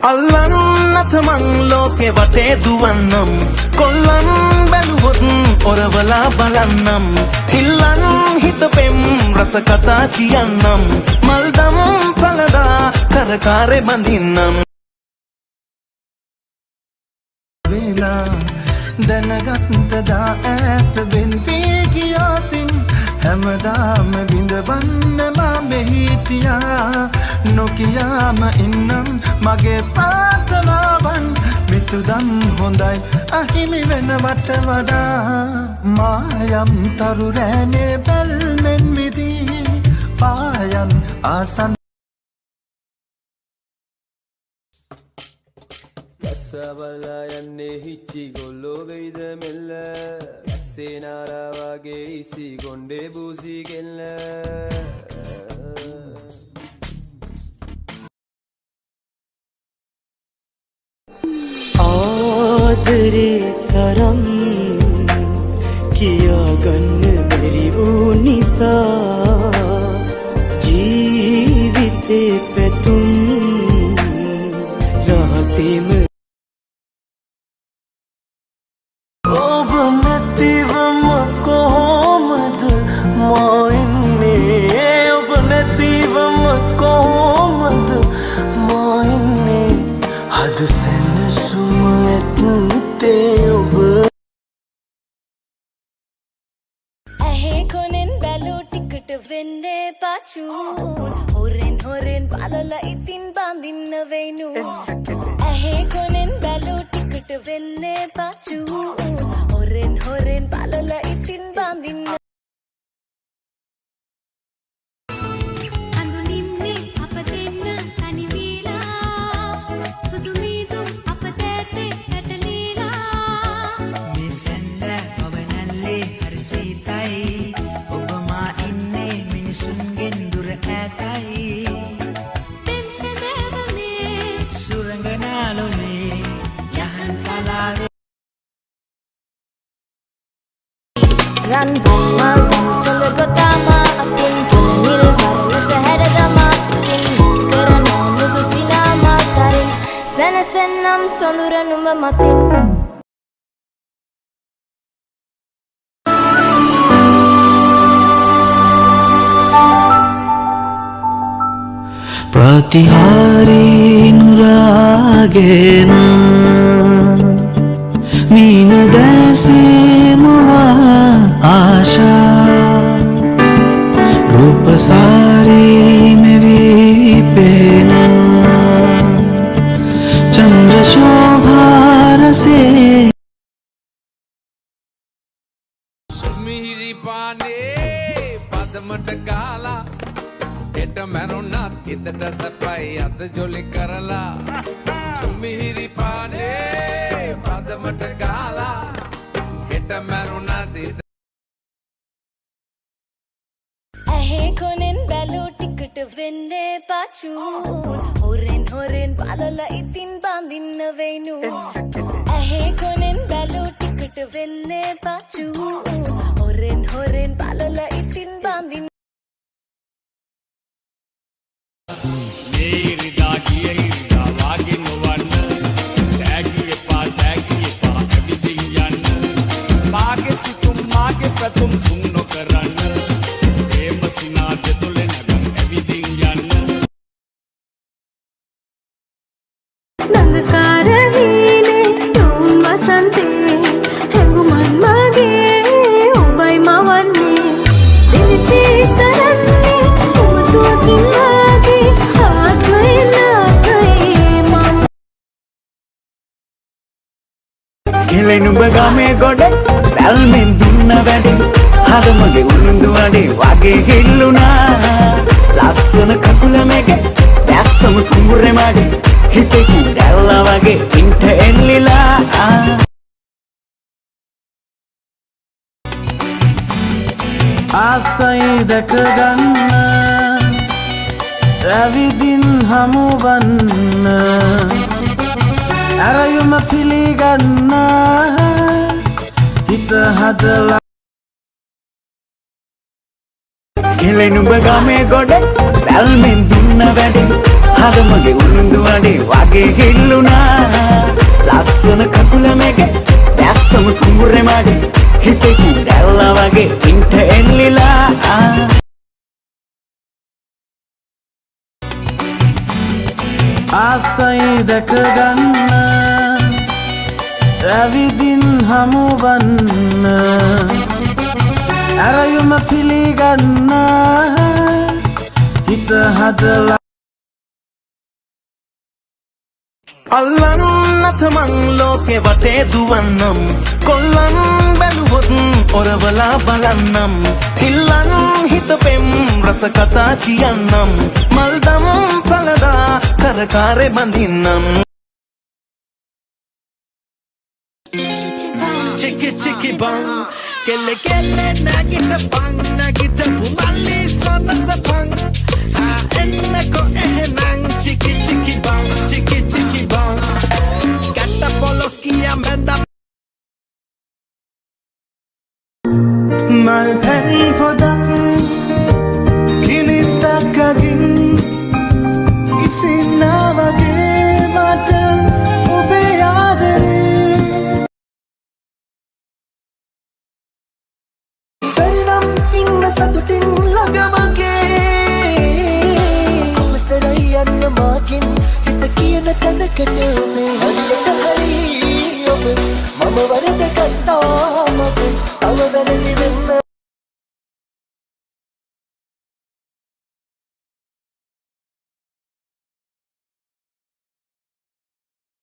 අල්ලන්නත මං ලෝකෙ වටේ දුවන්නම් කොල්ලන් බැලුවොත් ඔරවලා බලන්නම් ඉල්ලන් හිතපෙම් රස කතා කියන්නම් මල්දම් පළදා කරකාරෙ බඳින්නම් වෙලා දැනගත්තදා ඈත වෙන් වී ගියාතින් හැමදාම විඳවන්න මා මෙහි තියා නොකියාම ඉන්නම් මගේ ප්‍රාර්ථනාවන් මිතුදන් හොඳයි අහිමි වෙනවට වඩා මායම් තරු රෑනේ බැල්මෙන් මිදී පායන් ආසන් Kasabala yanne hichi gollo veida mella Kassenara wage isi gonde busi kella ආදරේ තරම් කියාගන්න බැරි වූ නිසා ජීවිතේ පැතුම් රහසෙම ඔබ නැතිවම කොහොමද මා ඉන්නේ ඔබ නැතිවම කොහොමද මා ඉන්නේ හද සැනසුම ඇත්තේ ඔබ ඇහේ කොනෙන් බැලූ ටිකට වෙන්නේ පාචූන් හොරෙන් හොරෙන් බලලා ඉතින් බඳින්න වෙයිනු ඇහේ කොනෙන් බැලූ ටිකට වෙන්නේ පාචූන් හොරෙන් හොරෙන් බලලා ඉතින් බඳින්න Run, run, mal, solo gotama, akin kinanil, varala sa heradama, sikin, karana, nudu sinama, sarin, sana sanam, sondura numba matin. Pratihari nuragena Nina desi muha आशा रूप सारी में विपेना चंद्र शोभा रसे सुमिहिरी पाने पदमट गाला एट मरुनाथ इतट सपाई अद जोली करला सुमिहिरी पाने पदमट गाला एट मरुनाथ ඇහේ කොනෙන් බැලූ ටිකට වෙන්නේ පාචූන් හොරෙන් හොරෙන් බලලා ඉතින් බඳින්න වෙයිනු ඇහේ කොනෙන් බැලූ ටිකට වෙන්නේ පාචූන් හොරෙන් හොරෙන් බලලා ඉතින් බඳින්න මේ ඉරිදා කිය ඉරිදා වාගේ නොවන්න තෑගි එපා ඇවිදින් යන්න මාගේ සිතුම් මාගේ පැතුම් සුන් නොකරන්න කෙලෙනුඹ ගමේ ගොඩ බැල්මෙන් දුන්න වැඩි හරමගේ උරුඳු අඩේ වගේ හිල්ලුනා ලස්සන කකුල මේකේ දැස්සම කුඹුරේ මඩේ හිතේ කුඩැල්ලා වගේ ඉන්ට එල්ලිලා ආසයි දැක ගන්න ඇවිදින් හමුවන්න ඇරයුම පිළිගන්න හිත හදලා කෙලෙනුඹ ගමේ ගොඩ බැල්මෙන් දුන්න වැඩි හරමගේ උරුඳු අඩේ වගේ හිල්ලුනා ලස්සන කකුල මේකේ දැස්සම කුඹුරේ මගේ හිතේ කුඩැල්ලා වගේ ඉන්ට එල්ලිලා ආසයි දැක ගන්න ඇවිදින් හමුවන්න ඇරයුම පිළිගන්න හිත හදලා අල්ලන්නත මං ලෝකෙ වටේ දුවන්නම් කොල්ලන් බැලුවොත් ඔරවලා බලන්නම් හිල්ලන් හිත පෙම් රස කතා කියන්නම් මල්දම් පලදා කරකාරෙ බඳින්නම් Chicky chicky bang, kelle kelle nagita bang, nagita pumali sona sa bang. Enna ko ehenang chicky chicky bang, chicky chicky bang. Gatta polos kiya menda. Mal pen podak, kinita kagin, isinavage mata obe yaadare. සතුටින් ළඟමගේ අවසරයි යන්න මාකින් හිත කියන තැනකට මේ හරියට හරි ඔබ මම වරද ගත්තා මග තව වැරදි